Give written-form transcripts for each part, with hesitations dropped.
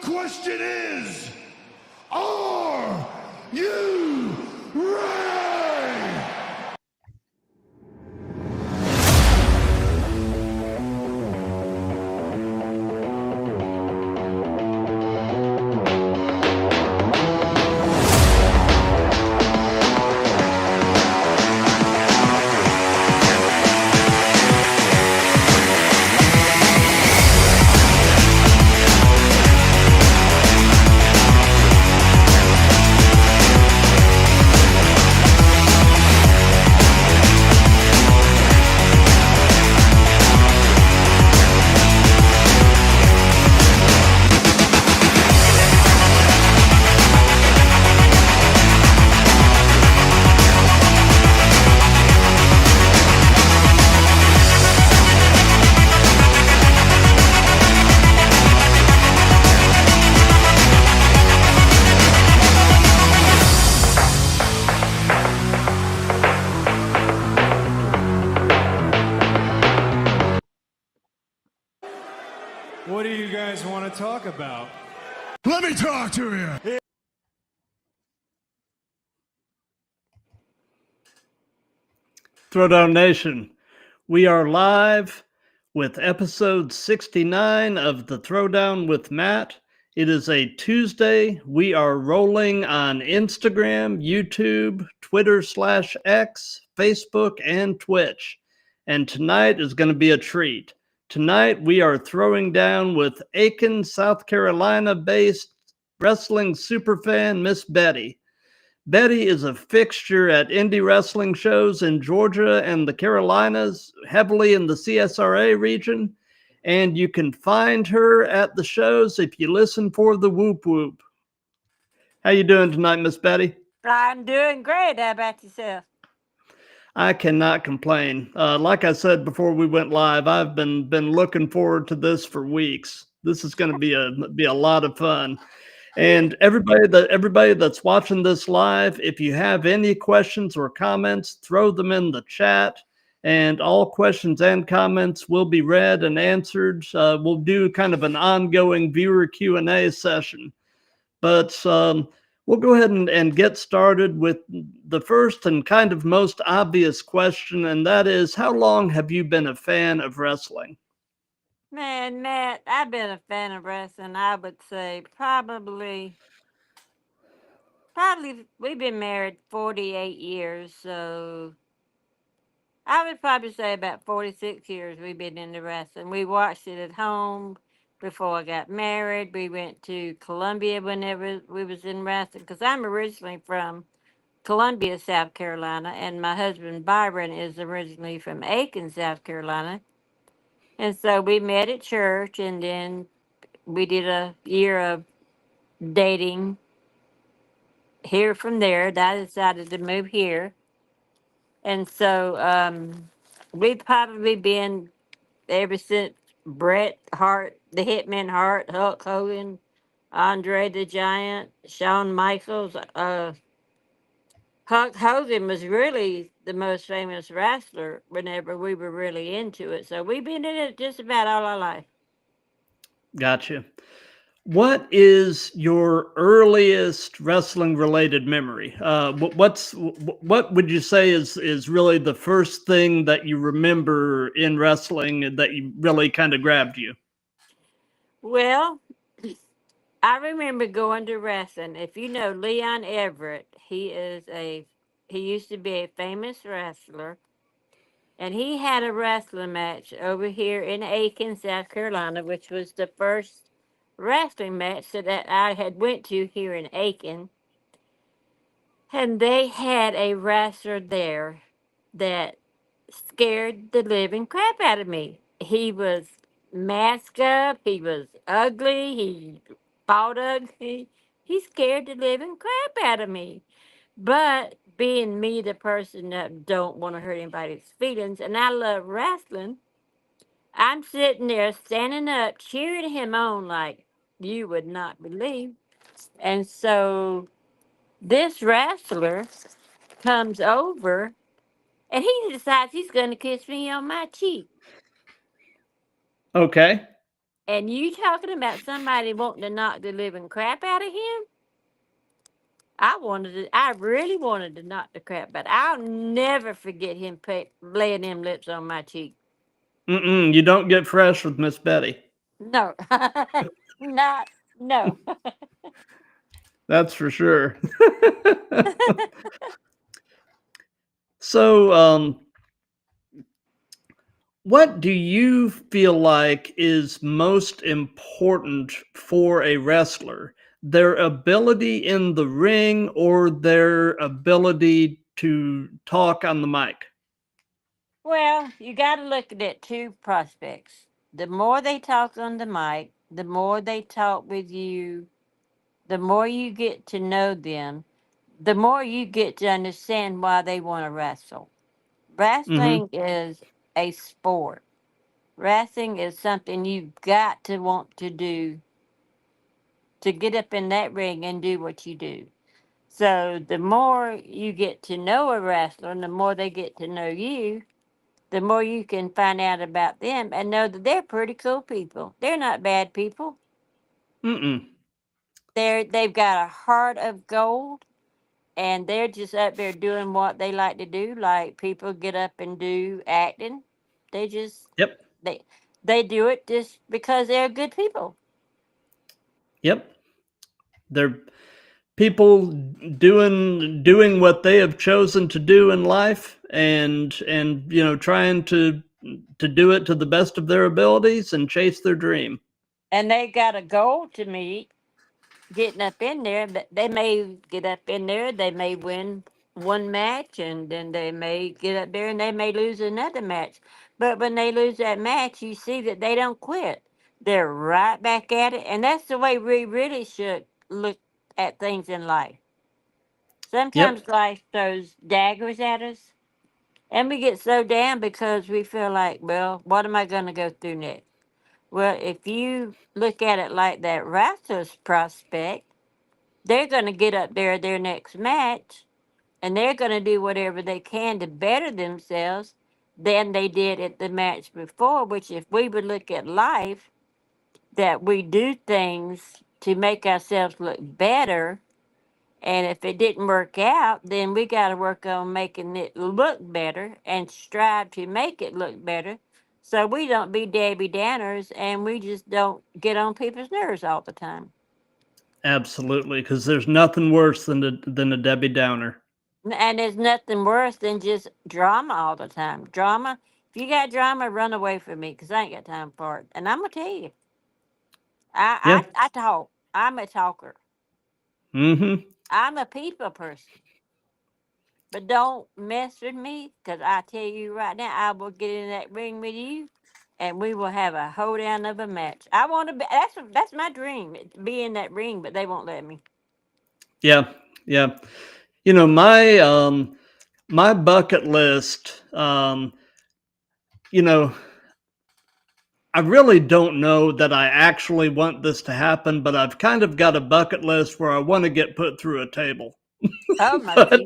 question is, are you ready? What do you guys want to talk about? Let me talk to you. Throwdown Nation, we are live with episode 69 of the Throwdown with Matt. It is a Tuesday. We are rolling on Instagram, YouTube, Twitter/X, Facebook, and Twitch. And tonight is going to be a treat. Tonight we are throwing down with Aiken, South Carolina-based wrestling superfan Miss Betty. Betty is a fixture at indie wrestling shows in Georgia and the Carolinas, heavily in the CSRA region, and you can find her at the shows if you listen for the whoop whoop. How you doing tonight, Miss Betty? I'm doing great. How about yourself? I cannot complain. Like I said before we went live, I've been looking forward to this for weeks. This is going to be a lot of fun. And everybody that's watching this live, if you have any questions or comments, throw them in the chat. And all questions and comments will be read and answered. We'll do kind of an ongoing viewer Q&A session. But we'll go ahead and get started with the first and kind of most obvious question, and that is, how long have you been a fan of wrestling? Man, Matt, I've been a fan of wrestling, I would say probably we've been married 48 years, so I would probably say about 46 years we've been into wrestling. We watched it at home before I got married. We went to Columbia whenever we was in wrestling, because I'm originally from Columbia, South Carolina, and my husband Byron is originally from Aiken, South Carolina. And so we met at church, and then we did a year of dating here from there. I decided to move here. And so we've probably been ever since Bret Hart, the Hitman Hart, Hulk Hogan, Andre the Giant, Shawn Michaels. Hulk Hogan was really the most famous wrestler whenever we were really into it. So we've been in it just about all our life. Gotcha. What is your earliest wrestling-related memory? What would you say is really the first thing that you remember in wrestling that you really kind of grabbed you? Well, I remember going to wrestling. If you know Leon Everett, he used to be a famous wrestler, and he had a wrestling match over here in Aiken, South Carolina, which was the first wrestling match that I had went to here in Aiken. And they had a wrestler there that scared the living crap out of me. He was masked up, he was ugly, he fought ugly. He scared the living crap out of me. But being me, the person that don't want to hurt anybody's feelings, and I love wrestling, I'm sitting there standing up, cheering him on like you would not believe. And so this wrestler comes over and he decides he's going to kiss me on my cheek. Okay. And you talking about somebody wanting to knock the living crap out of him? I really wanted to knock the crap, but I'll never forget him laying them lips on my cheek. Mm-mm, you don't get fresh with Miss Betty. No, not no. That's for sure. So, what do you feel like is most important for a wrestler? Their ability in the ring or their ability to talk on the mic? Well, you got to look at it two prospects. The more they talk on the mic, the more they talk with you, the more you get to know them, the more you get to understand why they want to wrestle. Mm-hmm. Wrestling is a sport. Wrestling is something you've got to want to do to get up in that ring and do what you do. So the more you get to know a wrestler and the more they get to know you, the more you can find out about them and know that they're pretty cool people. They're not bad people. Mm-mm. They've got a heart of gold and they're just up there doing what they like to do. Like people get up and do acting. They just Yep. they they do it just because they're good people. Yep. They're people doing what they have chosen to do in life, and trying to do it to the best of their abilities and chase their dream. And they got a goal to meet getting up in there, but they may get up in there, they may win one match, and then they may get up there and they may lose another match. But when they lose that match, you see that they don't quit. They're right back at it, and that's the way we really should look at things in life. Yep. Sometimes life throws daggers at us, and we get so down because we feel like, well, what am I going to go through next? Well, if you look at it like that Raptors prospect, they're going to get up there their next match and they're going to do whatever they can to better themselves than they did at the match before. Which, if we would look at life, that we do things to make ourselves look better. And if it didn't work out, then we got to work on making it look better and strive to make it look better. So we don't be Debbie Downers and we just don't get on people's nerves all the time. Absolutely, because there's nothing worse than a Debbie Downer. And there's nothing worse than just drama all the time. Drama. If you got drama, run away from me because I ain't got time for it. And I'm gonna tell you, Yeah. I talk. I'm a talker. Mm-hmm. I'm a people person. But don't mess with me because I tell you right now, I will get in that ring with you, and we will have a hoedown of a match. I want to be. That's my dream. To be in that ring, but they won't let me. Yeah. Yeah. My bucket list. You know, I really don't know that I actually want this to happen, but I've kind of got a bucket list where I want to get put through a table. Oh my But Jesus!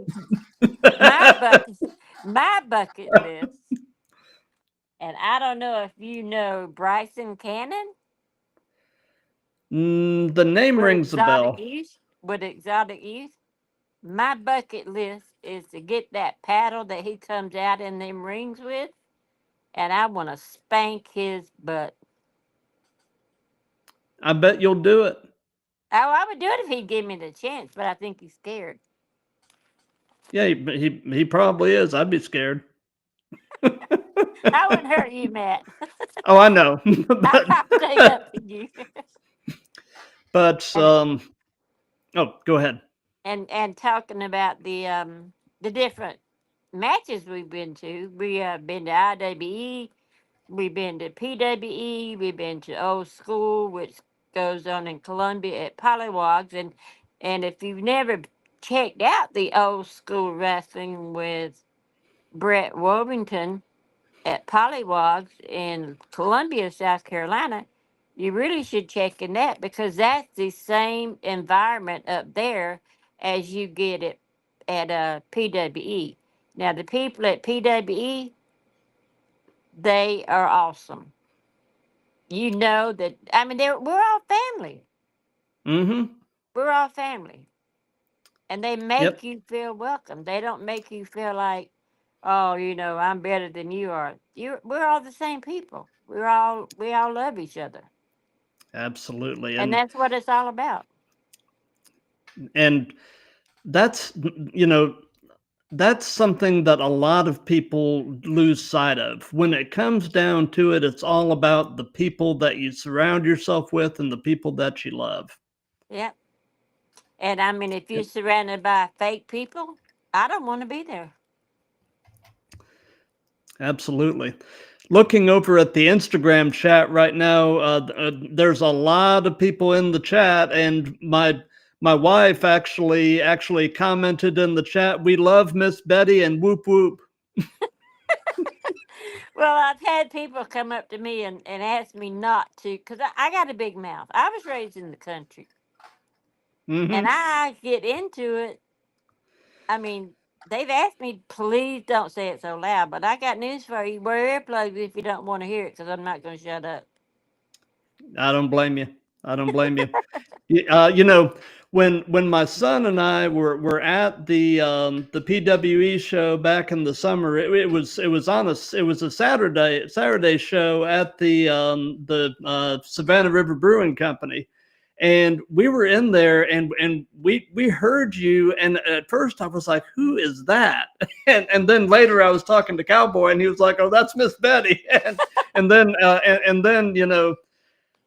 My bucket, my bucket list. And I don't know if you know Bryson Cannon the name with rings a Exotic bell. Youth. With Exotic Youth, my bucket list is to get that paddle that he comes out in them rings with, and I want to spank his butt. I bet you'll do it. Oh, I would do it if he'd give me the chance, but I think he's scared. Yeah, he probably is. I'd be scared. I wouldn't hurt you, Matt. Oh, I know, I'll stay up for you. but and oh, go ahead. and talking about the different matches we've been to, we have been to IWE. We've been to PWE. We've been to Old School, which goes on in Columbia at Pollywogs. And if you've never checked out the Old School Wrestling with Brett Wovington at Pollywogs in Columbia, South Carolina, you really should check in that because that's the same environment up there as you get it at PWE. Now, the people at PWE, they are awesome. You know that, I mean, we're all family. Mm-hmm. We're all family. And they make Yep. you feel welcome. They don't make you feel like, oh, I'm better than you are. We're all the same people. We all love each other. Absolutely. And that's what it's all about. And that's you know that's something that a lot of people lose sight of. When it comes down to it, it's all about the people that you surround yourself with and the people that you love. Yep. And I mean, if you're surrounded by fake people, I don't want to be there. Absolutely. Looking over at the Instagram chat right now, there's a lot of people in the chat, and my wife actually commented in the chat, "We love Miss Betty and whoop whoop." Well, I've had people come up to me and ask me not to, because I got a big mouth. I was raised in the country, and Hmm. I get into it. I mean, they've asked me, please don't say it so loud, but I got news for you. Wear earplugs if you don't want to hear it, because I'm not going to shut up. I don't blame you. I don't blame you. You know, when my son and I were at the PWE show back in the summer, it was a Saturday show at the Savannah River Brewing Company, and we were in there, and we heard you, and at first I was like, who is that? And then later I was talking to Cowboy, and he was like, oh, that's Miss Betty. And then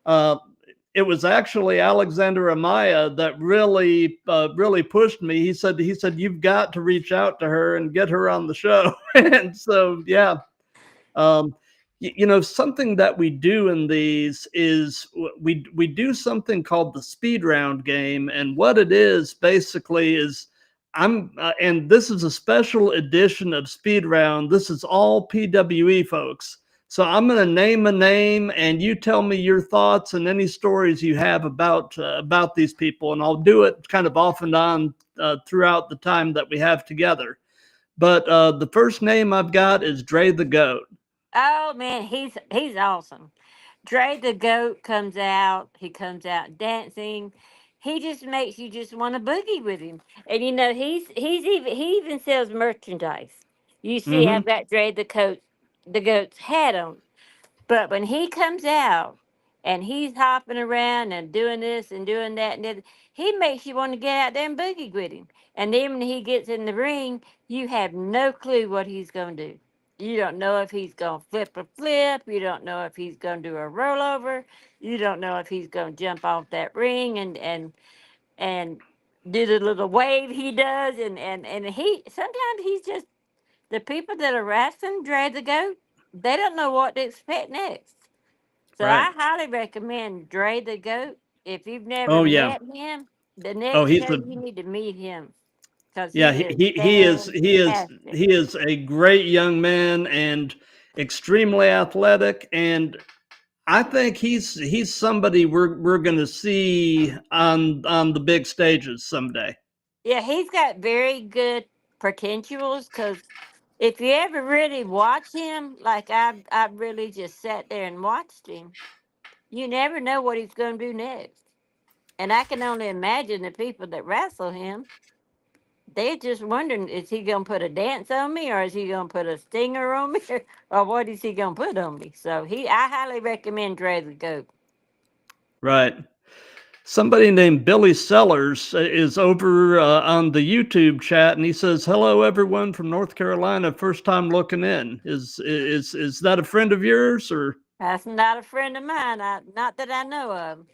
uh, it was actually Alexander Amaya that really pushed me. He said you've got to reach out to her and get her on the show. And so yeah, um, something that we do in these is we do something called the speed round game, and what it is basically is and this is a special edition of speed round. This is all PWE folks. So I'm going to name a name, and you tell me your thoughts and any stories you have about these people, and I'll do it kind of off and on throughout the time that we have together. But the first name I've got is Dre the Goat. Oh, man, he's awesome. Dre the goat comes out. He comes out dancing. He just makes you just want to boogie with him. And he even sells merchandise. You see, I've Hmm. got Dre the goat's hat on. But when he comes out and he's hopping around and doing this and doing that and he makes you want to get out there and boogie with him. And then when he gets in the ring, you have no clue what he's going to do. You don't know if he's going to flip a flip. You don't know if he's going to do a rollover. You don't know if he's going to jump off that ring and do the little wave he does. And he sometimes he's just the people that are wrestling Drag the Goat, they don't know what to expect next. So Right. I highly recommend Dre the Goat. If you've never Oh yeah. met him, the Oh, next he's show a you need to meet him because yeah. he He is he, he is he is fantastic. he is a great young man and extremely athletic, and I think he's somebody we're going to see on the big stages someday. Yeah, he's got very good potentials because if you ever really watch him, like I've really just sat there and watched him, you never know what he's going to do next. And I can only imagine the people that wrestle him. They're just wondering, is he gonna put a dance on me, or is he gonna put a stinger on me, or what is he gonna put on me? So I highly recommend Dre the Goat. Right. Somebody named Billy Sellers is over on the YouTube chat, and he says, "Hello, everyone from North Carolina. First time looking in. Is that a friend of yours or?" That's not a friend of mine, not that I know of.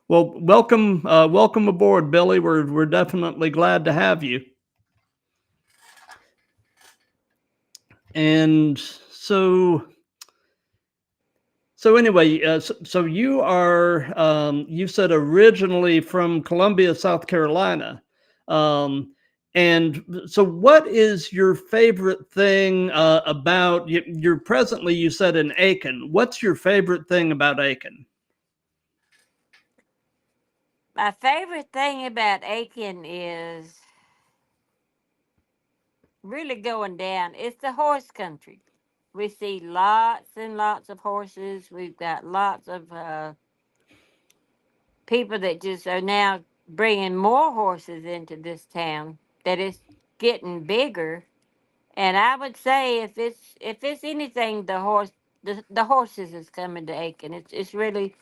Well, welcome aboard, Billy. We're definitely glad to have you. And so anyway, so you said originally from Columbia, South Carolina. And so what is your favorite thing about you're presently, you said, in Aiken? What's your favorite thing about Aiken? My favorite thing about Aiken is really going down. It's the horse country. We see lots and lots of horses. We've got lots of people that just are now bringing more horses into this town. That it's getting bigger. And I would say if it's anything, the horses is coming to Aiken. It's really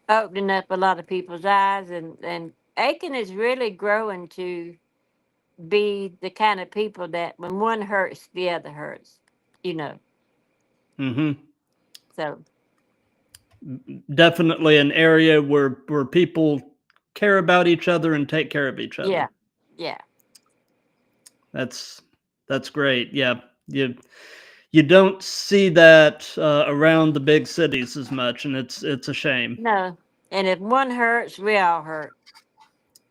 opening up a lot of people's eyes, and Aiken is really growing to be the kind of people that when one hurts, the other hurts. You know. Mm-hmm. So Definitely an area where people care about each other and take care of each yeah, other. yeah. That's that's great. Yeah, you don't see that around the big cities as much, and it's a shame. No. And if one hurts, we all hurt.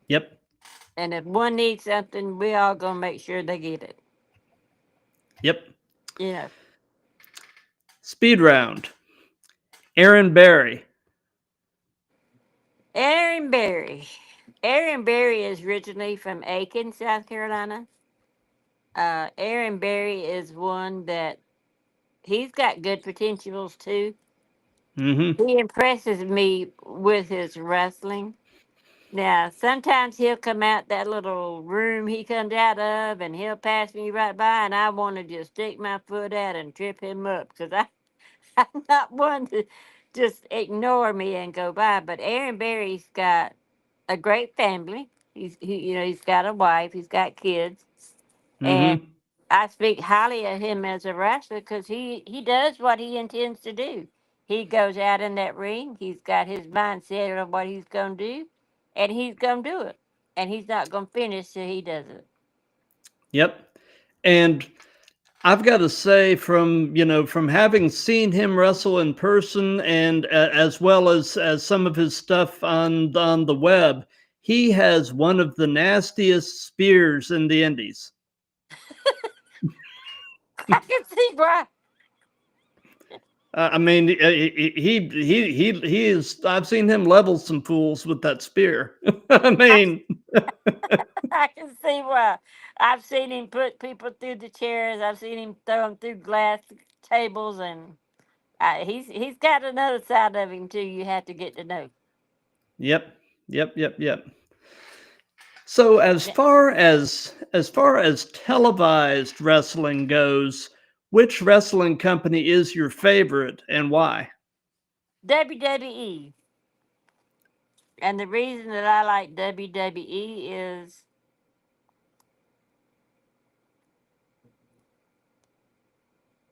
Yep, And if one needs something, we all gonna make sure they get it. yep. You know. Speed round. Aaron Barry. Aaron Berry. Aaron Berry is originally from Aiken, South Carolina. Aaron Berry is one that he's got good potentials too. Mm-hmm. He impresses me with his wrestling. Now, sometimes he'll come out that little room he comes out of and he'll pass me right by, and I want to just stick my foot out and trip him up because I'm not one to just ignore me and go by. But Aaron Berry's got a great family. He's got a wife, he's got kids, and Mm-hmm. I speak highly of him as a wrestler because he does what he intends to do. He goes out in that ring. He's got his mindset of what he's gonna do, and he's gonna do it. And he's not gonna finish till he does it. Yep. And I've got to say, from having seen him wrestle in person, and as well as some of his stuff on the web, he has one of the nastiest spears in the Indies. I can see why. I mean, he is. I've seen him level some fools with that spear. I mean, I can see why. I've seen him put people through the chairs. I've seen him throw them through glass tables, and he's got another side of him too. You have to get to know. yep, yep. So Yeah. as far as televised wrestling goes, which wrestling company is your favorite and why? WWE, and the reason that I like WWE is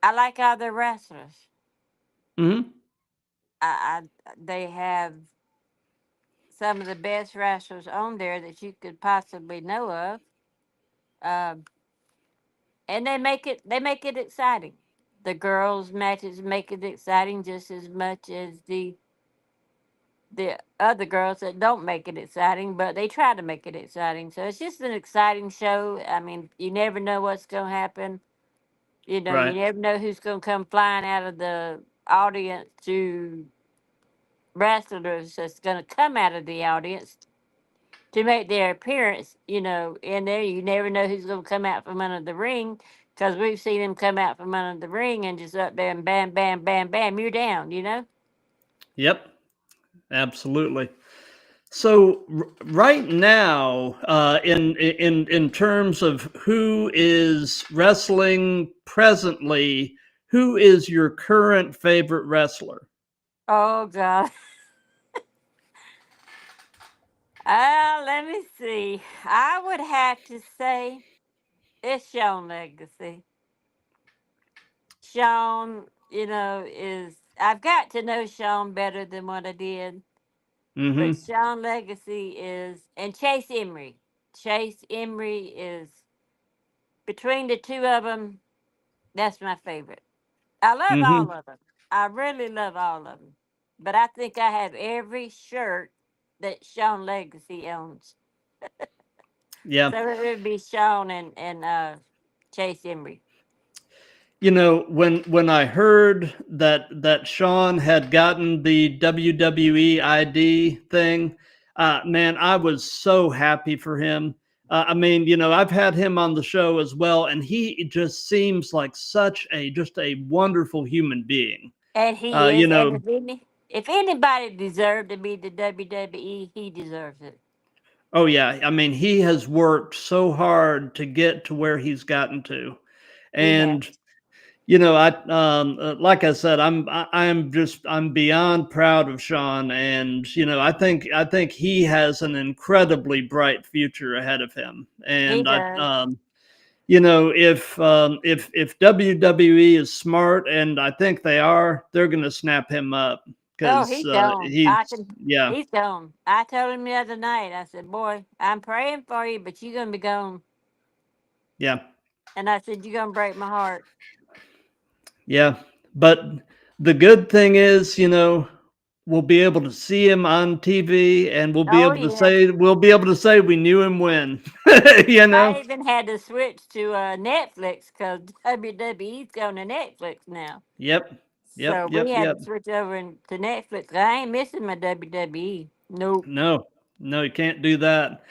I like all the wrestlers. Hmm. They have some of the best wrestlers on there that you could possibly know of. Um, and they make it exciting. The girls matches make it exciting just as much as the other girls that don't make it exciting, but they try to make it exciting. So it's just an exciting show. I mean, you never know what's going to happen. You Right. never know who's going to come flying out of the audience to wrestlers that's going to come out of the audience to make their appearance, in there. You never know who's going to come out from under the ring because we've seen them come out from under the ring and just up there and bam, bam, bam, bam, you're down. Yep. Absolutely. So right now, in terms of who is wrestling presently, who is your current favorite wrestler? Oh, God. Let me see. I would have to say it's Sean Legacy. Sean, I've got to know Sean better than what I did. But Mm-hmm. Sean Legacy and Chase Emery. Chase Emery is, between the two of them, that's my favorite. I love all Mm-hmm. of them. I really love all of them. But I think I have every shirt that Sean Legacy owns. Yeah. So it would be Sean and Chase Emery. When I heard that Sean had gotten the WWE ID thing, man, I was so happy for him. I mean, I've had him on the show as well, and he just seems like just a wonderful human being. And Uh, he you is. And know, if anybody deserved to be the WWE, he deserves it. oh yeah, I mean, he has worked so hard to get to where he's gotten to, He has. and I like I said, I'm beyond proud of Sean, and I think he has an incredibly bright future ahead of him, He and does. if WWE is smart, and I think they are, they're going to snap him up Oh, because he's gone. I he's can. yeah, He's gone. I told him the other night. I said, "Boy, I'm praying for you, but you're gonna be gone." yeah, And I said, "You're gonna break my heart." yeah. But the good thing is, we'll be able to see him on TV, and Oh yeah. we'll be able to say we knew him when, I even had to switch to Netflix because WWE's going to Netflix now. Yep, yep, So we yep, had yep. to switch over to Netflix. I ain't missing my WWE. Nope. No, no, you can't do that.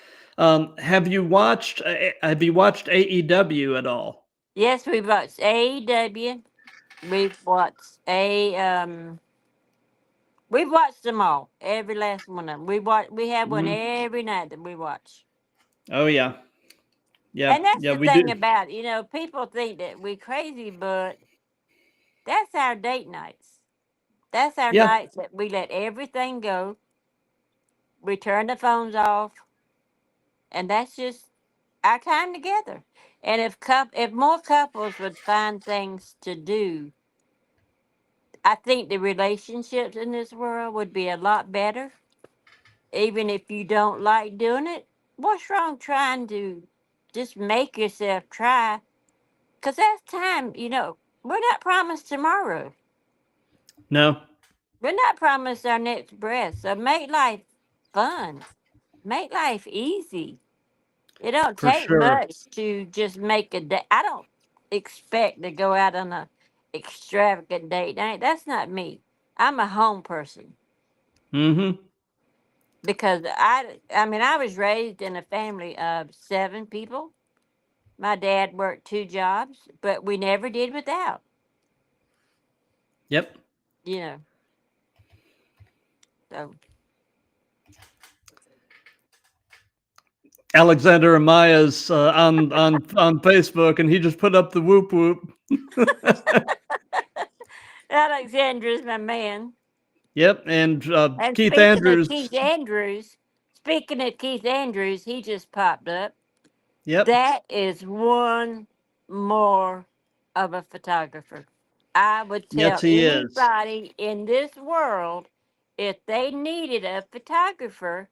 Have you watched AEW at all? Yes, we watched AEW. We've watched we've watched them all. Every last one of them. We have one Mhm. every night that we watch. Oh yeah, yeah, And that's yeah. the We thing do. about it. People think that we crazy, but that's our date nights. That's our Yeah, nights that we let everything go. We turn the phones off, and that's just our time together. And if more couples would find things to do, I think the relationships in this world would be a lot better. Even if you don't like doing it, what's wrong trying to just make yourself try? Because that's time. We're not promised tomorrow. no, We're not promised our next breath. So make life fun. Make life easy. It don't for take sure. much to just make a day. I don't expect to go out on a extravagant date night. That's not me. I'm a home person Mm-hmm. because I was raised in a family of 7 people. My dad worked 2 jobs, but we never did without. Yep. You know, so Alexander Amaya's on Facebook, and he just put up the whoop whoop. Alexandra's my man. Yep, and And Keith Andrews. Speaking of Keith Andrews, he just popped up. Yep. That is one more of a photographer. I would Yes, tell he is. anybody in this world if they needed a photographer,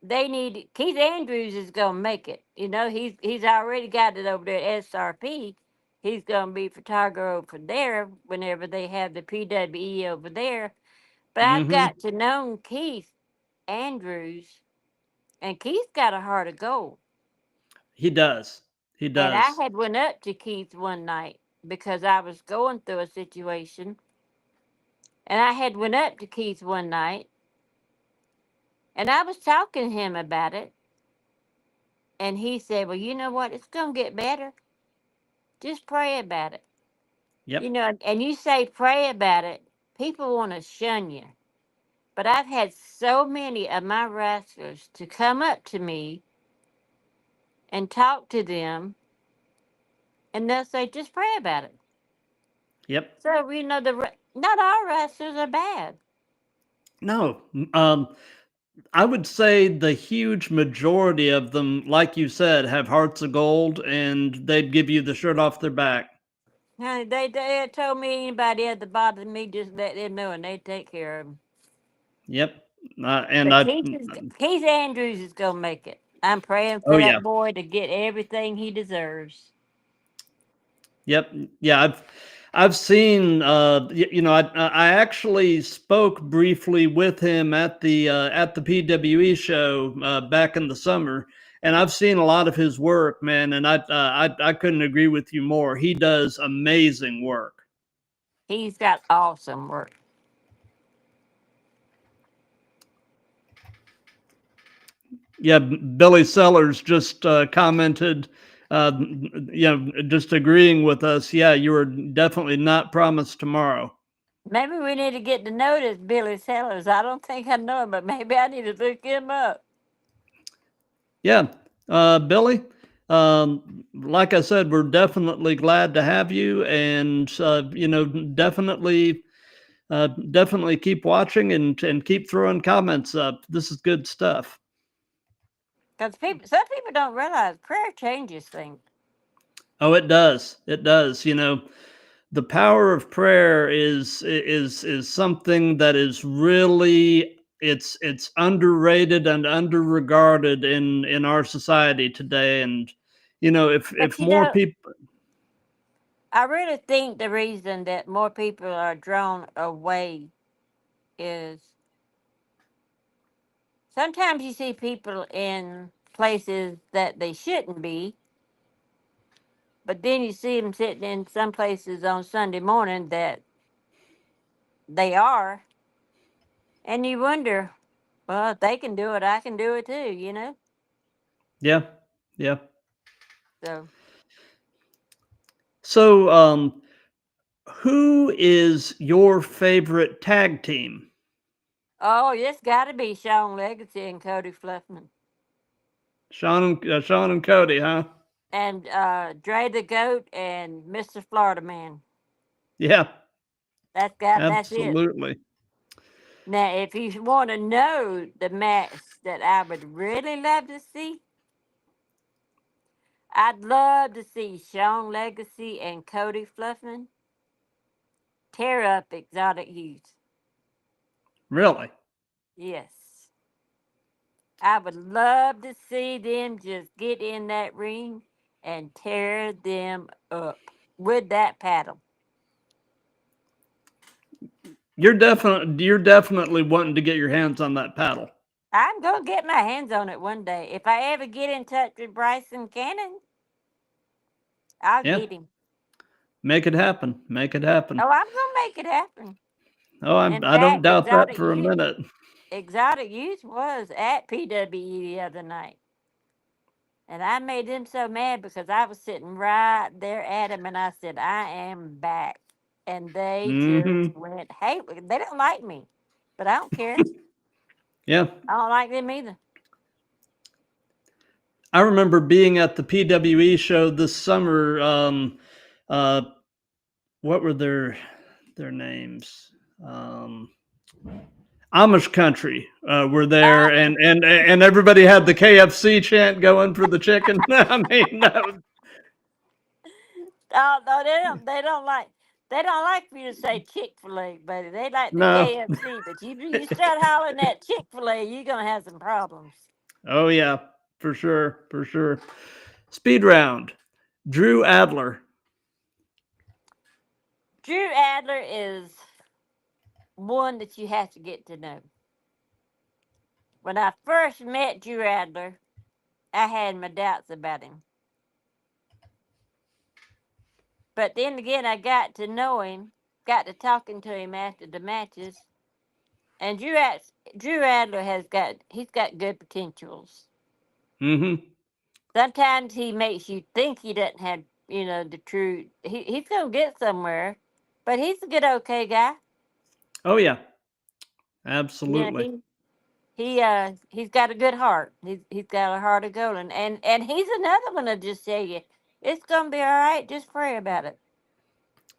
they need Keith Andrews is gonna make it. He's already got it over there at SRP. He's gonna be photographer over there whenever they have the PWE over there. But I've Mm-hmm. got to know Keith Andrews, and Keith's got a heart of gold. He does. He And I does. had went up to Keith one night because I was going through a situation, and I had went up to Keith one night, and I was talking to him about it, and he said, "Well, you know what? It's gonna get better. Just pray about it." Yep. And you say pray about it, people want to shun you. But I've had so many of my wrestlers to come up to me and talk to them, and they'll say, "Just pray about it." Yep. So not all wrestlers are bad. No. I would say the huge majority of them, like you said, have hearts of gold, and they'd give you the shirt off their back. Honey, they had told me anybody had to bother me, just let them know and they'd take care of them. Yep. And But I. Keith Andrews is gonna make it. I'm praying for Oh yeah. that boy to get everything he deserves. Yep. Yeah. I've seen. I actually spoke briefly with him at the PWE show back in the summer, and I've seen a lot of his work, man. And I couldn't agree with you more. He does amazing work. He's got awesome work. Yeah, Billy Sellers just commented, just agreeing with us. Yeah, you were definitely not promised tomorrow. Maybe we need to get to know this Billy Sellers. I don't think I know him, but maybe I need to look him up. Yeah, Billy, like I said, we're definitely glad to have you, and definitely keep watching and keep throwing comments up. This is good stuff. Because some people don't realize prayer changes things. Oh, it does. It does. The power of prayer is something that is really it's underrated and underregarded in our society today. And But if more people. I really think the reason that more people are drawn away is sometimes you see people in places that they shouldn't be, but then you see them sitting in some places on Sunday morning that they are, and you wonder, well, if they can do it, I can do it too. Yeah, yeah. So, So who is your favorite tag team? oh, it's got to be Sean Legacy and Cody Fluffman. Sean and Cody, huh? And Dre the Goat and Mr. Florida Man. Yeah, That's it. absolutely. Now, if you want to know the match that I would really love to see, I'd love to see Sean Legacy and Cody Fluffman tear up Exotic Youth. Really. Yes. I would love to see them just get in that ring and tear them up with that paddle. You're definitely wanting to get your hands on that paddle. I'm going to get my hands on it one day. If I ever get in touch with Bryson Cannon, I'll Yeah, get him. make it happen. Make it happen. Oh, I'm going to make it happen. Oh, In I don't fact, doubt that for a minute. Exotic Youth was at PWE the other night. And I made them so mad because I was sitting right there at him and I said, I am back. And they just Hmm. went, hey, they don't like me, but I don't care. Yeah, I don't like them either. I remember being at the PWE show this summer. Uh, what were their names? Um, Amish country were there, and everybody had the KFC chant going for the chicken. I mean, Oh no, they don't like for you to say Chick-fil-A, buddy. They like the no. KFC, but you start hollering at Chick-fil-A, you're gonna have some problems. Oh yeah, for sure, for sure. Speed round. Drew Adler. Drew Adler is one that you have to get to know. When I first met Drew Adler, I had my doubts about him. But then again, I got to know him, got to talking to him after the matches, and Drew Adler he's got good potentials. Mm-hmm. Sometimes he makes you think he doesn't have the true. He's gonna get somewhere, but he's a good okay guy. Oh yeah, Yeah, absolutely. he's got a good heart. He's got a heart of gold, and he's another one to just tell you it's gonna be all right. Just pray about it.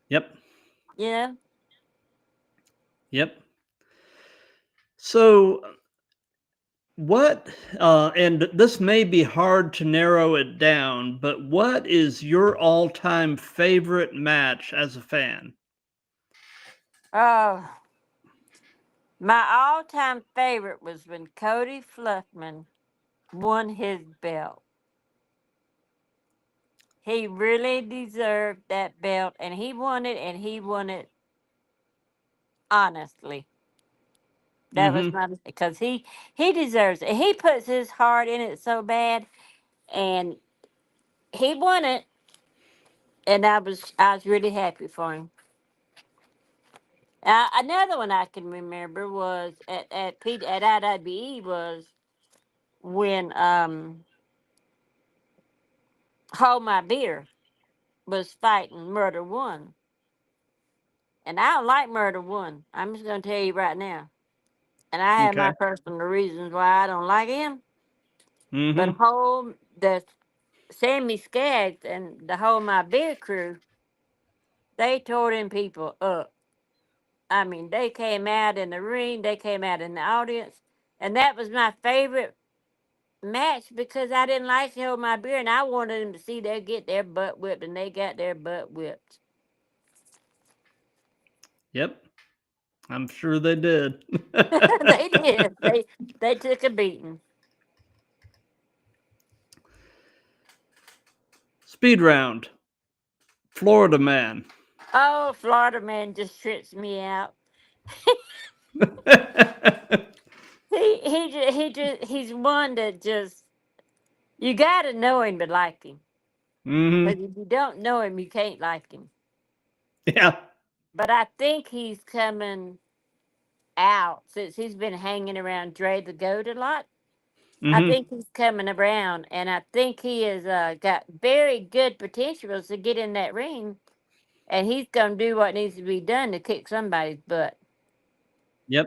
Yep. You know. Yep. So what and this may be hard to narrow it down, but what is your all-time favorite match as a fan? Oh, my all-time favorite was when Cody Fluffman won his belt. He really deserved that belt, and he won it honestly. That was Mm-hmm. my because he deserves it. He puts his heart in it so bad, and he won it, and I was really happy for him. Another one I can remember was at IWE was when Hold My Beer was fighting Murder One. And I don't like Murder One. I'm just gonna tell you right now. And I have my Okay. personal reasons why I don't like him. But Mm-hmm. the Sammy Skaggs and the Hold My Beer crew, they tore them people up. I mean, they came out in the ring, they came out in the audience, and that was my favorite match because I didn't like to hold my beer, and I wanted them to see they get their butt whipped, and they got their butt whipped. Yep. I'm sure they did. They did. They took a beating. Speed round. Florida man. Oh, Florida man just trips me out. He's one that just you got to know him to like him. Mm-hmm. But if you don't know him, you can't like him. Yeah. But I think he's coming out since he's been hanging around Dre the Goat a lot. I Mm-hmm. think he's coming around, and I think he has got very good potential to get in that ring, and he's going to do what needs to be done to kick somebody's butt. Yep.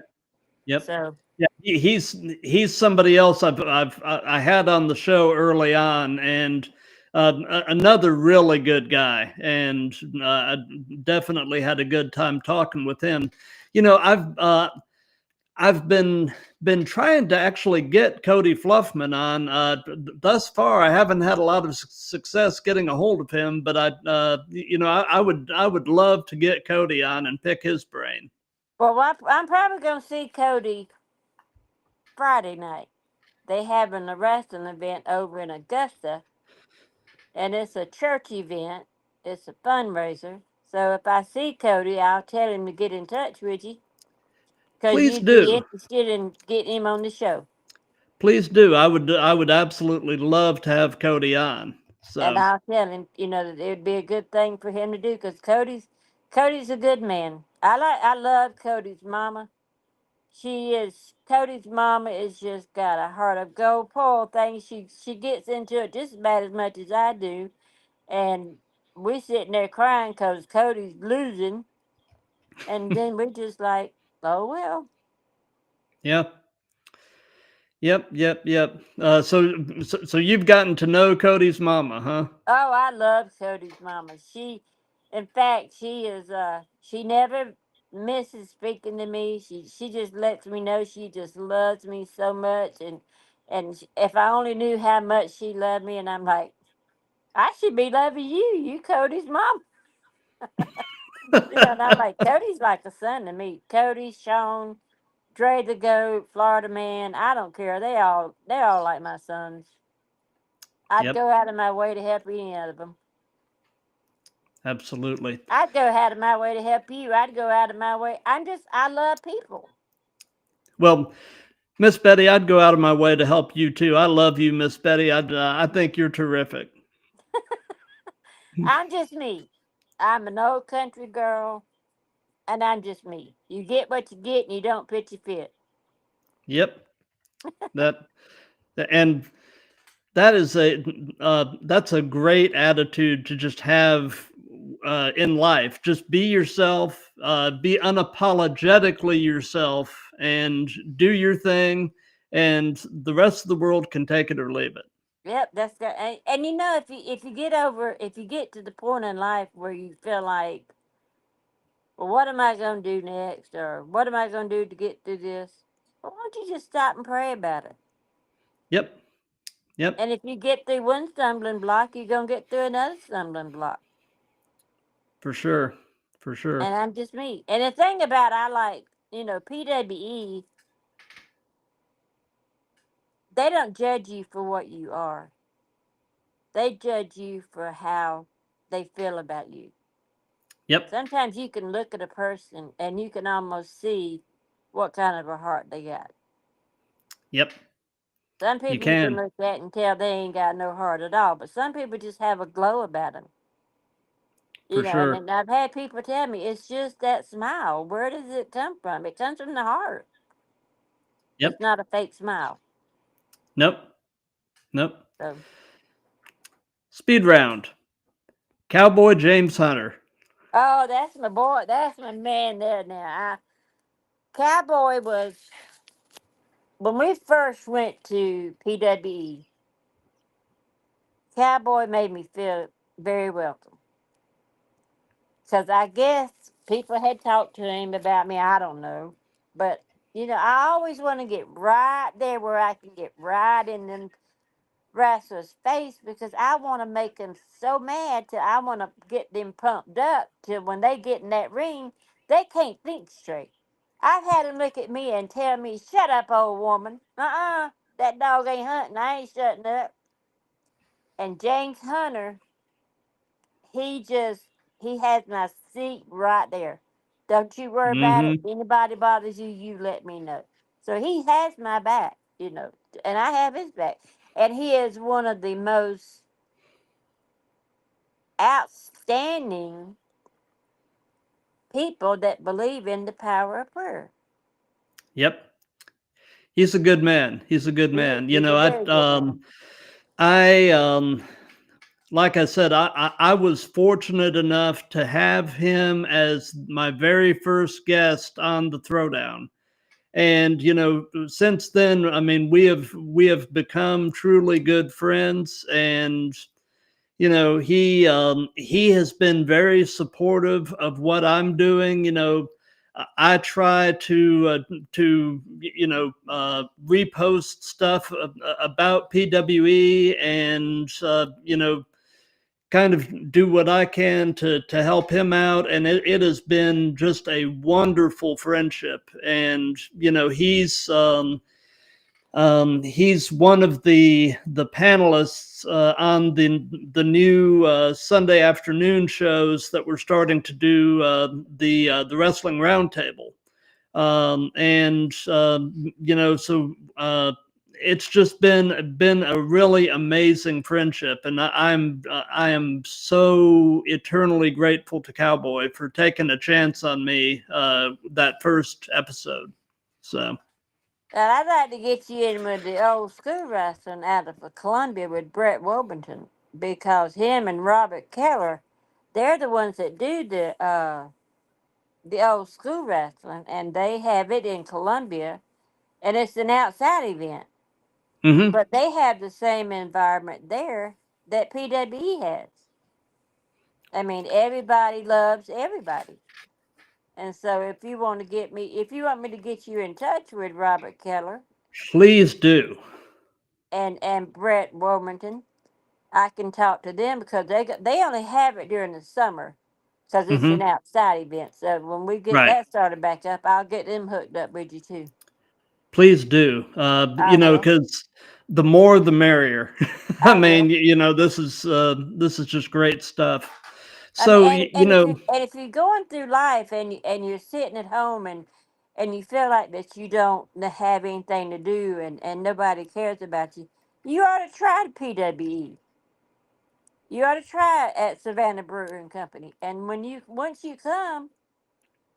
Yep. So, Yeah, he's somebody else I had on the show early on, and another really good guy, and I definitely had a good time talking with him. You know, I've been trying to actually get Cody Fluffman on. Thus far, I haven't had a lot of success getting a hold of him, but I would love to get Cody on and pick his brain. well, I'm probably going to see Cody Friday night. They having a wrestling event over in Augusta, and it's a church event. It's a fundraiser. So if I see Cody, I'll tell him to get in touch with you because Please you'd be do. interested in getting him on the show. Please do. I would absolutely love to have Cody on. And So, I'll tell him, that it would be a good thing for him to do because Cody's a good man. I love Cody's mama. Cody's mama is just got a heart of gold. Poor thing, she gets into it just about as much as I do, and we sitting there crying because Cody's losing, and then we just like, oh well. yeah. Yep. So you've gotten to know Cody's mama, huh? Oh, I love Cody's mama. In fact, she never misses speaking to me. She just lets me know she just loves me so much, and if I only knew how much she loved me, and I'm like, I should be loving you. You Cody's mom. And I'm like, Cody's like a son to me. Cody, Sean, Dre the Goat, Florida Man. I don't care. They all like my sons. I'd Yep. go out of my way to help any of them. Absolutely. I'd go out of my way to help you. I'd go out of my way. I love people. Well, Miss Betty, I'd go out of my way to help you too. I love you, Miss Betty. I think you're terrific. I'm just me. I'm an old country girl, and I'm just me. You get what you get, and you don't pitch your fit. Yep. That and that is that's a great attitude to just have in life. Just be yourself, be unapologetically yourself, and do your thing, and the rest of the world can take it or leave it. Yep, that's good. And if you get to the point in life where you feel like, well, what am I going to do next, or what am I going to do to get through this? Well, why don't you just stop and pray about it? Yep. Yep. And if you get through one stumbling block, you're going to get through another stumbling block. For sure. For sure. And I'm just me. And the thing about I like, PWE, they don't judge you for what you are. They judge you for how they feel about you. Yep. Sometimes you can look at a person and you can almost see what kind of a heart they got. Yep. Some You people you can can. look at and tell they ain't got no heart at all, but some people just have a glow about them. For And, sure. and I've had people tell me it's just that smile. Where does it come from? It comes from the heart. Yep. It's not a fake smile. Nope. Nope. So, Speed round. Cowboy James Hunter. oh, that's my boy. That's my man there now. Cowboy was when we first went to PWE. Cowboy made me feel very welcome because I guess people had talked to him about me. I don't know, but I always want to get right there where I can get right in them wrestler's face because I want to make them so mad till I want to get them pumped up till when they get in that ring, they can't think straight. I've had them look at me and tell me, "Shut up, old woman. That dog ain't hunting. I ain't shutting up." And James Hunter, he just he has my seat right there. Don't you worry about it. Mm-hmm. Anybody bothers you, you let me know. So he has my back, and I have his back. And he is one of the most outstanding people that believe in the power of prayer. Yep. He's a good man. He's a good man. He's a very good man. I like I said, I was fortunate enough to have him as my very first guest on the Throwdown. And since then, I mean, we have become truly good friends. And he has been very supportive of what I'm doing. I try to repost stuff about PWE, and kind of do what I can to help him out. And it has been just a wonderful friendship. And he's one of the panelists on the new Sunday afternoon shows that we're starting to do, the Wrestling Roundtable. And so it's just been a really amazing friendship, and I am so eternally grateful to Cowboy for taking a chance on me that first episode. So. And I'd like to get you in with the old school wrestling out of Columbia with Brett Wilmington because him and Robert Keller, they're the ones that do the old school wrestling, and they have it in Columbia, and it's an outside event. Mm-hmm. But they have the same environment there that PWE has. I mean, everybody loves everybody. And so if you want me to get you in touch with Robert Keller Please do. and Brett Wilmington, I can talk to them because they only have it during the summer because it's an Mm-hmm. outside event. So when we get Right. that started back up, I'll get them hooked up with you too. Please do. I will. Because the more the merrier. I I mean, will. this is just great stuff. I mean, So and if you're going through life and you're sitting at home and you feel like that you don't have anything to do and nobody cares about you, you ought to try the PWE. You ought to try it at Savannah Brewing Company. And once you come,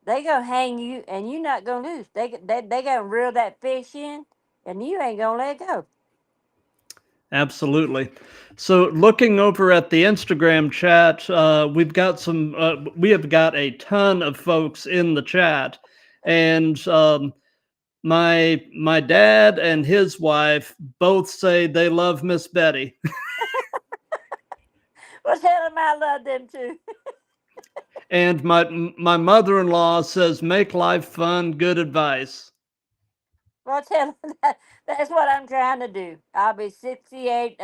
they gonna hang you, and you're not gonna lose. They gonna reel that fish in, and you ain't gonna let go. absolutely. So looking over at the Instagram chat, we have got a ton of folks in the chat, and my dad and his wife both say they love Miss Betty. Well, tell them I love them too. And my mother-in-law says, make life fun, good advice. Well, tell them that's what I'm trying to do. I'll be 68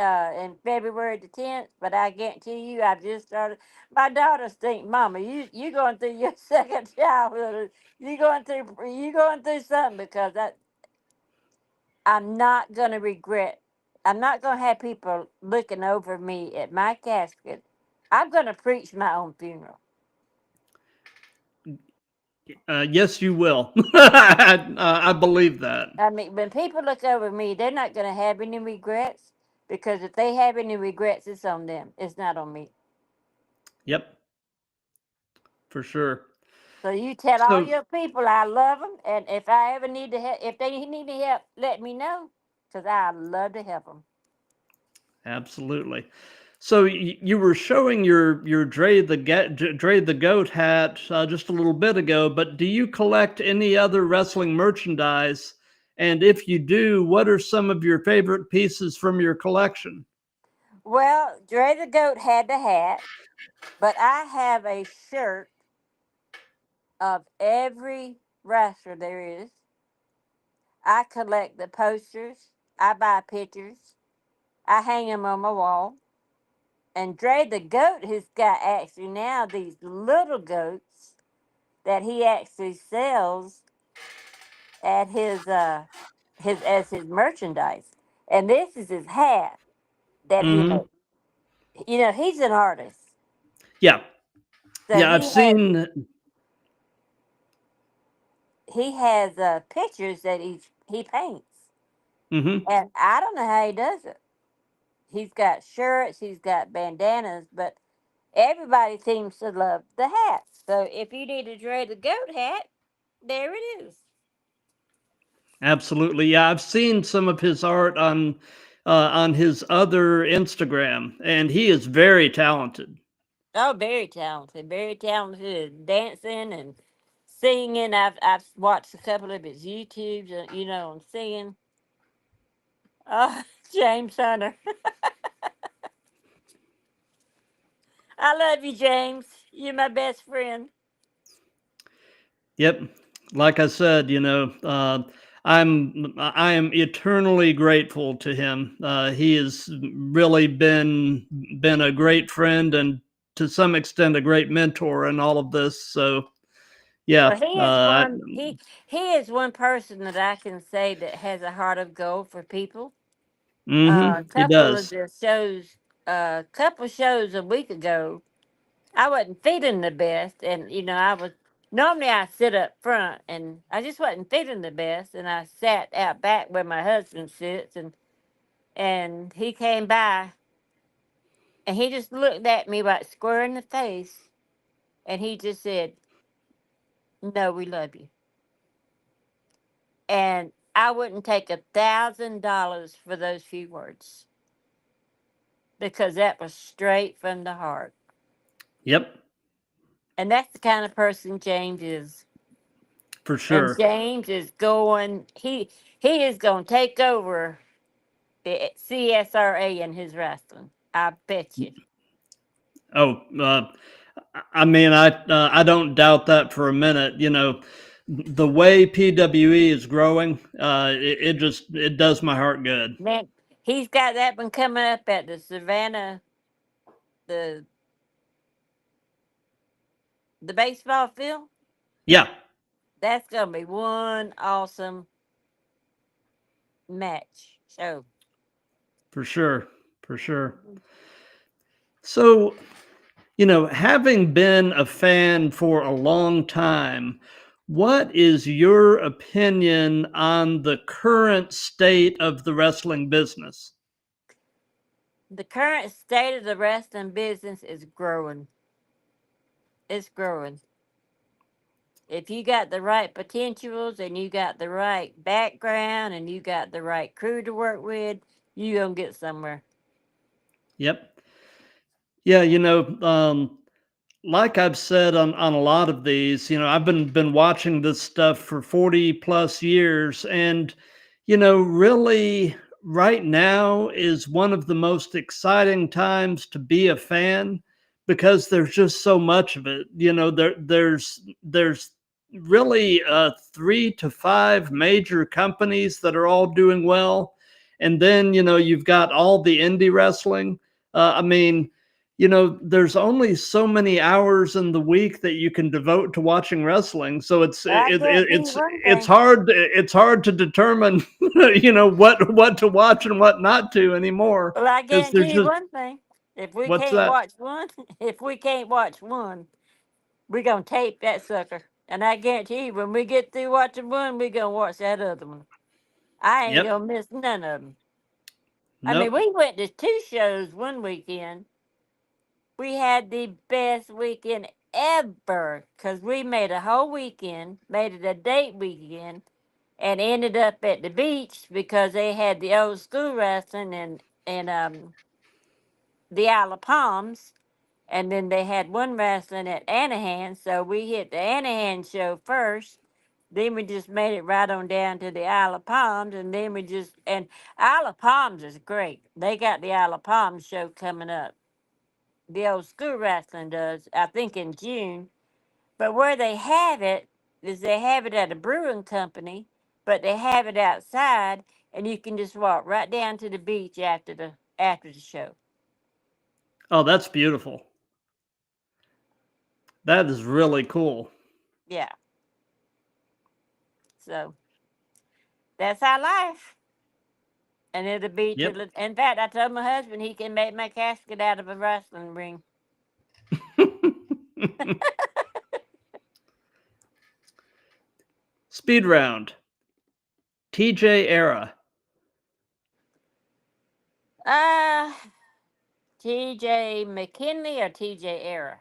in February the 10th, but I guarantee you, I've just started. My daughters think, "Mama, you going through your second childhood. You going through something because I'm not gonna regret. I'm not gonna have people looking over me at my casket. I'm gonna preach my own funeral. Yes, you will. I believe that. I mean, when people look over me, they're not gonna have any regrets because if they have any regrets, it's on them. It's not on me. Yep, for sure. So you tell all So your people I love them, and if I ever need to help, if they need any help, let me know, because I love to help them. Absolutely. So you were showing your Dre the Goat hat just a little bit ago, but do you collect any other wrestling merchandise? And if you do, what are some of your favorite pieces from your collection? Well, Dre the Goat had the hat, but I have a shirt of every wrestler there is. I collect the posters. I buy pictures. I hang them on my wall. And Dre the Goat has got actually now these little goats that he actually sells at his as his merchandise. And this is his hat that he Hmm. makes. You know, he's an artist. Yeah, So yeah, I've seen. he has pictures that he paints. Hmm. And I don't know how he does it. He's got shirts, he's got bandanas, but everybody seems to love the hats. So if you need a Dre the Goat hat, there it is. Absolutely, yeah, I've seen some of his art on his other Instagram, and he is very talented. Oh, very talented at dancing and singing. I've watched a couple of his YouTubes, you know, on singing. Oh, James Hunter, I love you, James. You're my best friend. Yep. Like I said, I am eternally grateful to him. He has really been a great friend and to some extent a great mentor in all of this. So yeah, Well, he is one person that I can say that has a heart of gold for people. A he couple of does. the shows, couple shows a week ago, I wasn't feeling the best, and you know, I was normally I sit up front, and I just wasn't feeling the best, and I sat out back where my husband sits, and he came by, and he just looked at me like square in the face, and he just said, "No, we love you," and I wouldn't take $1,000 for those few words because that was straight from the heart, Yep, and that's the kind of person James is. for And sure. James is going. He is going to take over the CSRA in his wrestling. I bet you. Oh, I mean, I don't doubt that for a minute. The way PWE is growing, it does my heart good. Man, he's got that one coming up at the Savannah, the the baseball field. Yeah, That's gonna be one awesome match. So for sure, for sure. So, having been a fan for a long time, what is your opinion on the current state of the wrestling business? the current state of the wrestling business is growing. It's growing. If you got the right potentials and you got the right background and you got the right crew to work with, you gonna get somewhere. Yep. Yeah, like I've said on a lot of these, I've been watching this stuff for 40 plus years, and really right now is one of the most exciting times to be a fan because there's just so much of it. There's really 3 to 5 major companies that are all doing well, and then you've got all the indie wrestling. I mean, there's only so many hours in the week that you can devote to watching wrestling. So it's But I it, it, guarantee you it's one it's thing. hard to determine what to watch and what not to anymore Well, I because there's guarantee you just one thing. If we what's can't that? watch one, if we can't watch one, we're gonna tape that sucker. And I guarantee you, when we get through watching one, we're gonna watch that other one. I ain't Yep. gonna miss none of them. I mean, Nope. we went to 2 shows one weekend. We had the best weekend ever because we made a whole weekend, made it a date weekend, and ended up at the beach because they had the old school wrestling and the Isle of Palms, and then they had one wrestling at Anaheim. So we hit the Anaheim show first. Then we just made it right on down to the Isle of Palms, and then and Isle of Palms is great. They got the Isle of Palms show coming up. The old school wrestling does, I think in June. But where they have it is they have it at a brewing company, but they have it outside, and you can just walk right down to the beach after the show. Oh, that's beautiful. That is really cool. Yeah. So that's our life. And it'll be Yep. in fact, I told my husband he can make my casket out of a wrestling ring. Speed round. TJ era. Uh, TJ McKinley or TJ Era?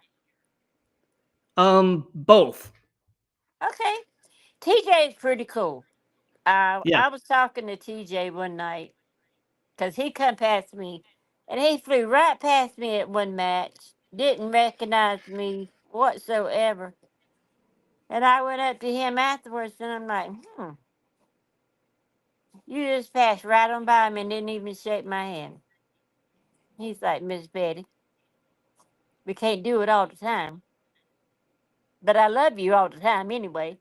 Both. Okay. TJ is pretty cool. Yeah. I was talking to TJ one night because he come past me and he flew right past me at one match, didn't recognize me whatsoever. And I went up to him afterwards and I'm like, you just passed right on by me and didn't even shake my hand. He's like, Miss Betty, we can't do it all the time. But I love you all the time anyway.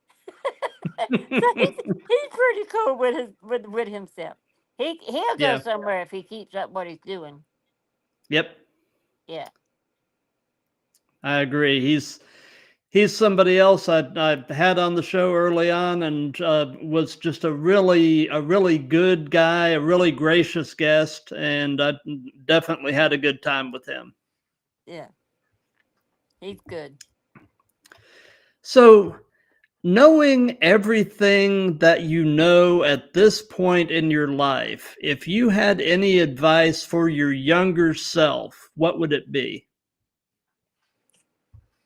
So he's pretty cool with himself. He'll go Yeah. somewhere if he keeps up what he's doing. Yep. Yeah. I agree. He's somebody else I had on the show early on, and was just a really good guy, a really gracious guest, and I definitely had a good time with him. Yeah. He's good. So, knowing everything that you know at this point in your life, if you had any advice for your younger self, what would it be?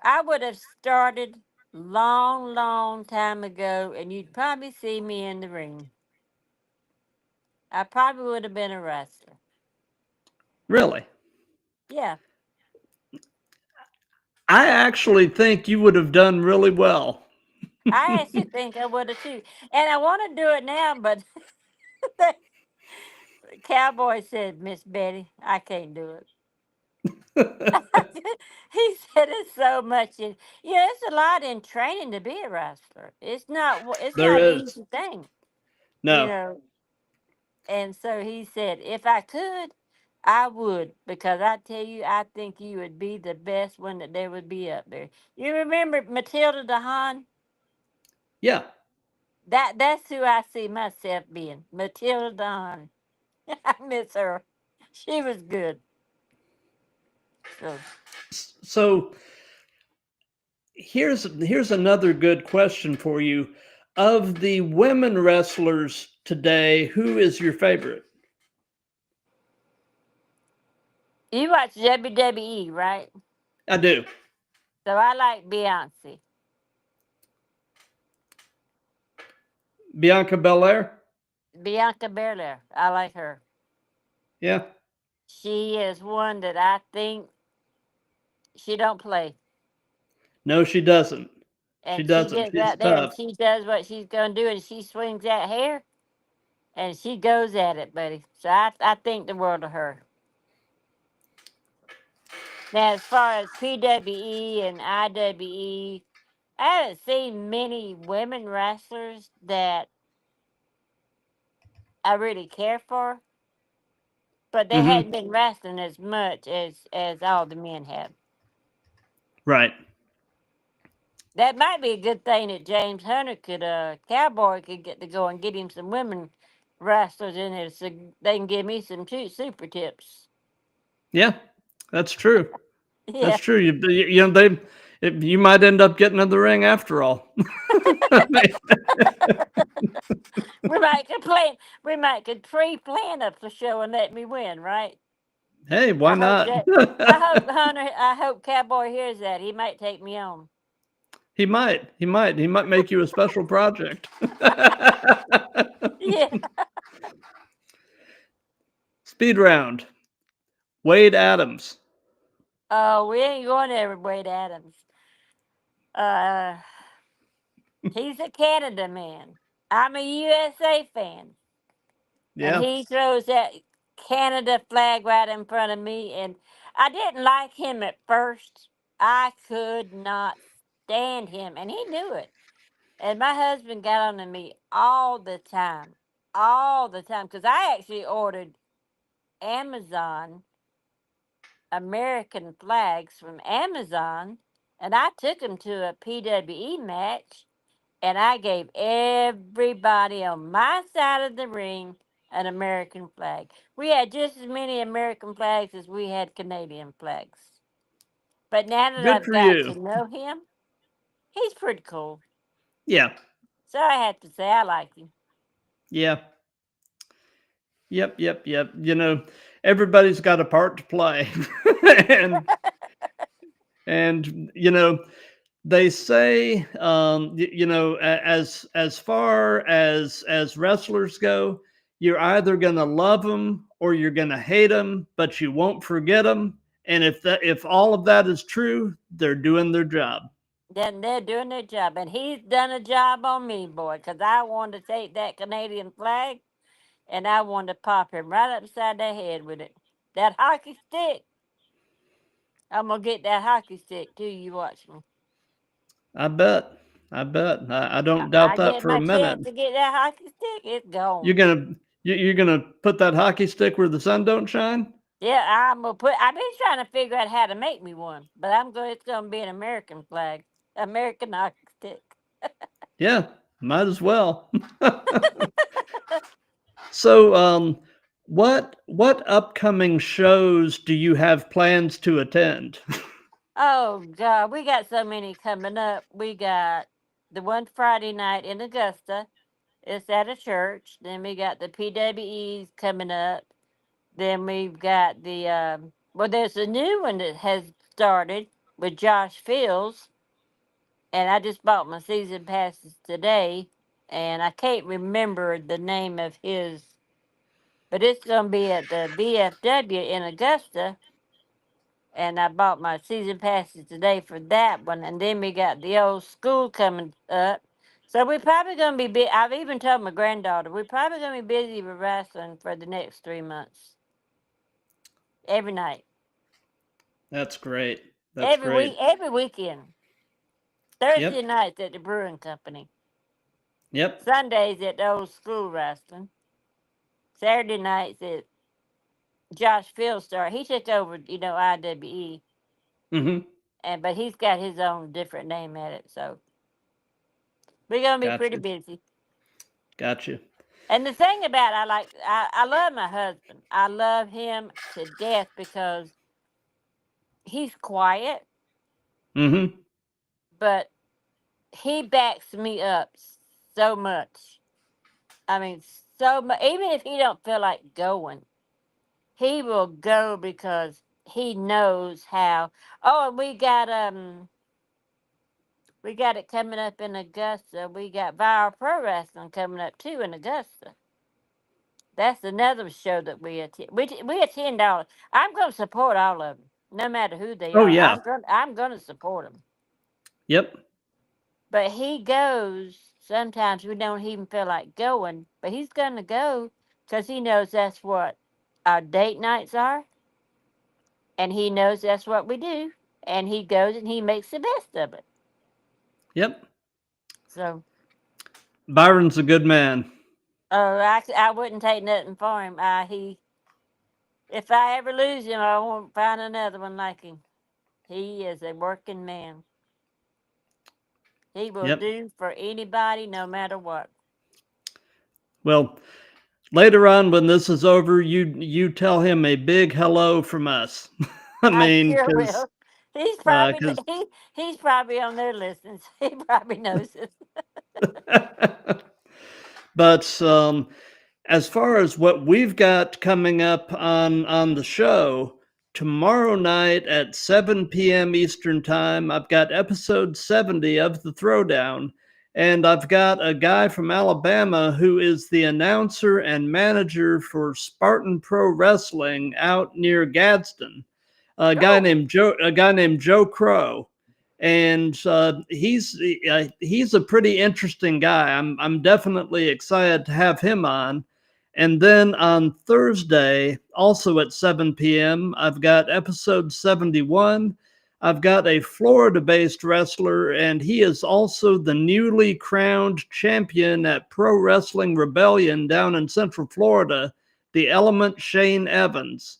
I would have started long time ago, and you'd probably see me in the ring. I probably would have been a wrestler. Really? Yeah. I actually think you would have done really well. I actually think I would have too. And I want to do it now, but the cowboy said, Miss Betty, I can't do it. He said it's so much it's a lot in training to be a wrestler. It's There not an is. easy thing, you No. know. And so he said, if I could, I would, because I tell you, I think you would be the best one that there would be up there. You remember Matilda DeHaan? Yeah. That's who I see myself being, Matilda DeHaan. I miss her. She was good. So So here's another good question for you. Of the women wrestlers today, who is your favorite? you watch WWE, right? I do. So I like Beyonce. Bianca Belair? Bianca Belair. I like her. Yeah. She is one that I think she don't play. No, she doesn't. She And she doesn't. gets She's out there and tough. she does what she's gonna do and she swings that hair and she goes at it, buddy. So I think the world of her. Now as far as PWE and IWE, I haven't seen many women wrestlers that I really care for. But they Mm-hmm. hadn't been wrestling as much as all the men have. Right. That might be a good thing that James Hunter Cowboy could get to go and get him some women wrestlers in there so they can give me some super tips. Yeah, that's true. That's Yeah. true. You know you might end up getting in the ring after all. we might complain. We might could pre-plan up the show and let me win, right? Hey, why not? I hope Cowboy hears that. He might take me on. He might. He might make you a special project. Yeah. Speed round. Wade Adams. Oh, we ain't going there with Wade Adams. Uh, he's a Canada man. I'm a USA fan. And Yeah. he throws that Canada flag right in front of me. And I didn't like him at first. I could not stand him. And he knew it. And my husband got on to me all the time. All the time. Because I actually ordered Amazon American flags from Amazon. And I took them to a PWE match. And I gave everybody on my side of the ring an American flag. We had just as many American flags as we had Canadian flags. But now that Good I've for got you. to know him, he's pretty cool. Yeah. So I have to say I like him. Yeah. Yep. You know, everybody's got a part to play. and you know, they say you know, as far as wrestlers go, you're either going to love them or you're going to hate them, but you won't forget them. And if all of that is true, they're doing their job. Then they're doing their job. And he's done a job on me, boy, because I wanted to take that Canadian flag and I wanted to pop him right upside the head with it. That hockey stick. I'm going to get that hockey stick too. You watch me. I bet. I I don't doubt I that get for a my minute. chance to get that hockey stick, it's You're gone. gonna you're gonna put that hockey stick where the sun don't shine. Yeah, I'm gonna put. I've been trying to figure out how to make me one, but I'm going. It's gonna be an American flag, American hockey stick. Yeah, might as well. So, what upcoming shows do you have plans to attend? Oh God, we got so many coming up. We got the one Friday night in Augusta. It's at a church. Then we got the PWEs coming up. Then we've got the well, there's a new one that has started with Josh Fields. And I just bought my season passes today, and I can't remember the name of his, but it's going to be at the VFW in Augusta, and I bought my season passes today for that one. And then we got the old school coming up. So we're probably going to be, I've even told my granddaughter, we're probably going to be busy with wrestling for the next 3 months. Every night. That's great. That's great. Every weekend. Yep. Thursday nights at the Brewing Company. Yep. Sundays at the old school wrestling. Saturday nights at Josh Fieldstar. He took over, IWE, Mm-hmm. but he's got his own different name at it. So we're gonna be pretty Gotcha. busy. Gotcha. And the thing about I love my husband. I love him to death because he's quiet, Mm-hmm. but he backs me up so much. I mean, so much. Even if he don't feel like going, he will go because he knows how. Oh, and we got it coming up in Augusta. We got Viral Pro Wrestling coming up too in Augusta. That's another show that we attend. We attend all. I'm going to support all of them, no matter who they Oh are. yeah. I'm going to support them. Yep. But he goes. Sometimes we don't even feel like going, but he's going to go because he knows that's what our date nights are, and he knows that's what we do. And he goes and he makes the best of it. Yep. So, Byron's a good man. I wouldn't take nothing for him. If I ever lose him, I won't find another one like him. He is a working man. He will Yep. do for anybody, no matter what. Well, later on when this is over, you tell him a big hello from us. I I mean, sure because will. He's probably because he's probably on there listening. So he probably knows it. but as far as what we've got coming up on the show, tomorrow night at 7 p.m. Eastern Time, I've got episode 70 of the Throwdown, And I've got a guy from Alabama who is the announcer and manager for Spartan Pro Wrestling out near Gadsden. A guy named Joe Crow, and he's a pretty interesting guy. I'm definitely excited to have him on. And then on Thursday, also at 7 p.m., I've got episode 71. I've got a Florida-based wrestler, and he is also the newly crowned champion at Pro Wrestling Rebellion down in Central Florida, the Element Shane Evans.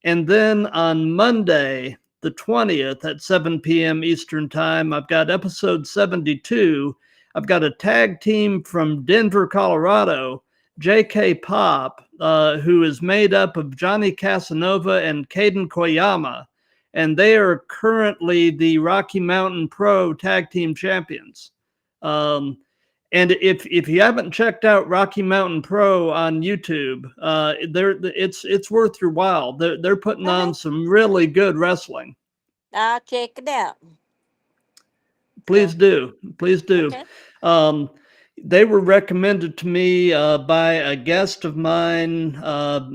And then on Monday, the 20th at 7 p.m. Eastern Time, I've got episode 72. I've got a tag team from Denver, Colorado, J.K. Pop, who is made up of Johnny Casanova and Caden Koyama. And they are currently the Rocky Mountain Pro Tag Team Champions. And if you haven't checked out Rocky Mountain Pro on YouTube, it's worth your while. They're putting on some really good wrestling. I'll check it out. Please do. Okay. They were recommended to me by a guest of mine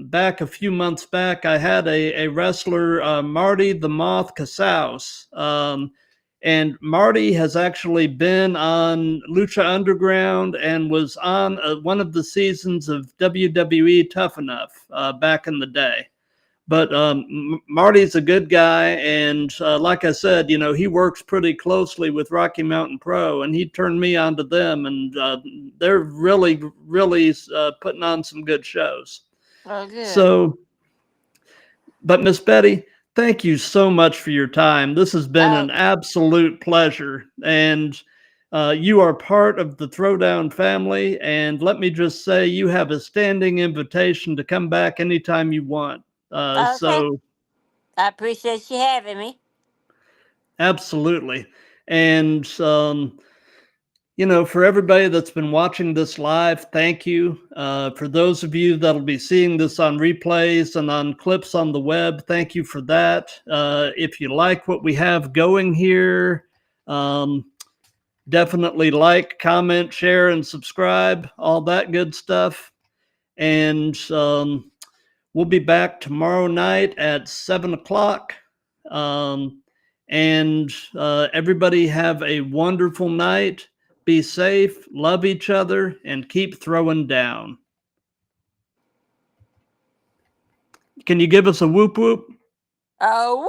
back a few months back. I had a wrestler, Marty the Moth Casaus. And Marty has actually been on Lucha Underground and was on one of the seasons of WWE Tough Enough back in the day. But Marty's a good guy, and like I said, he works pretty closely with Rocky Mountain Pro, and he turned me on to them, and they're really putting on some good shows. Oh, good. So, but Miss Betty, thank you so much for your time. This has been an absolute pleasure, and you are part of the Throwdown family, and let me just say you have a standing invitation to come back anytime you want. Okay. So I appreciate you having me. absolutely. And, for everybody that's been watching this live, thank you. For those of you that'll be seeing this on replays and on clips on the web, thank you for that. If you like what we have going here, definitely like, comment, share, and subscribe, all that good stuff. And, we'll be back tomorrow night at 7 o'clock. And everybody have a wonderful night. Be safe, love each other, and keep throwing down. Can you give us a whoop whoop? Oh,